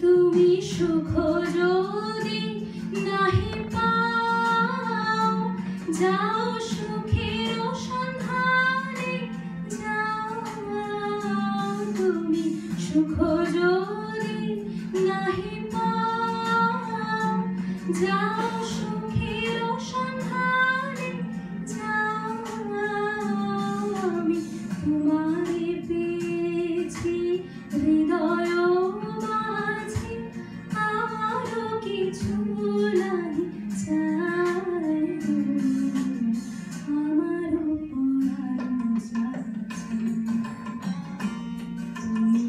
তুমি সুখ যদি নাহি পাও, যাও সুখের সন্ধানে যাও। তুমি সুখ যদি নাহি পাও, যাও সুখের সন্ধানে যাও। আমি তোমারে পেয়েছি হৃদয় মাঝে, আরো কিছু নাহি চাই গো, আমার পরাণ যাচ্ছে। তুমি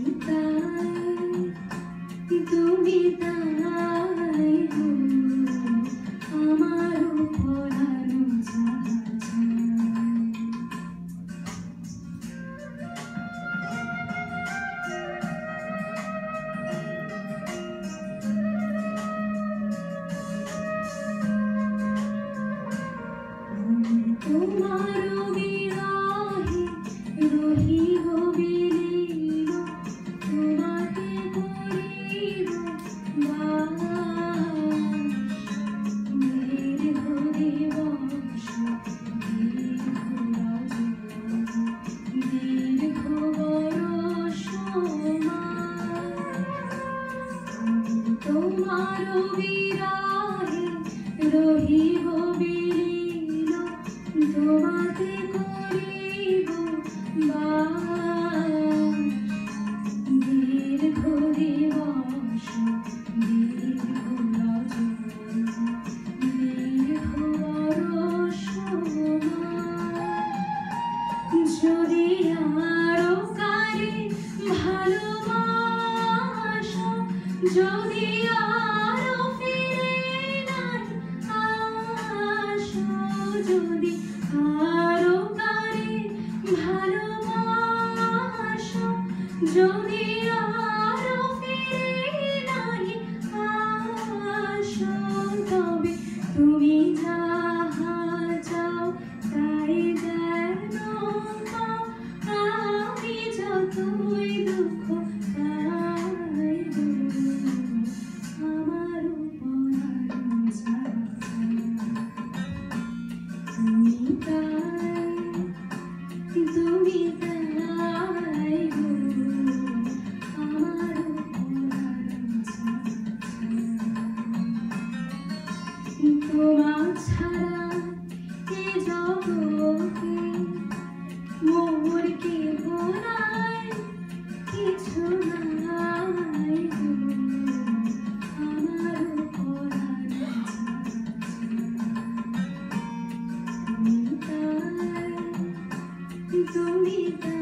তাই গো, আমার পরাণ যাচ্ছে। তোমার বিরহে রহিব বিলীন, তোমাকে করিব বাস। দীর্ঘ দিবস দীর্ঘ রজনী, দীর্ঘ বরষ মাস। তোমার বিরহে রহিব বিলীন, তোমাকে করিব বাস। দীর্ঘ দিবস দীর্ঘ রজনী, দীর্ঘ বরষ মাস। যদি আরো কারে ভালোবাসো, যদি আরো ফিরে নাই আসো, যদি আরো কারে ভালোবাসো, যদি আরো ফিরে নাই আসো, তবে তুমি যাহা চাও তাই যেন পাও। আমি যতই দুঃখ পাই গো, আমার পরাণ যাচ্ছে। তুমি তাই গো, আমার পরাণ যাচ্ছে। তোমার ছাড়া এ জগতে মোর কেহ নাই, কিছু নাই গো, আমার পরাণ যাচ্ছে। তুমি তাই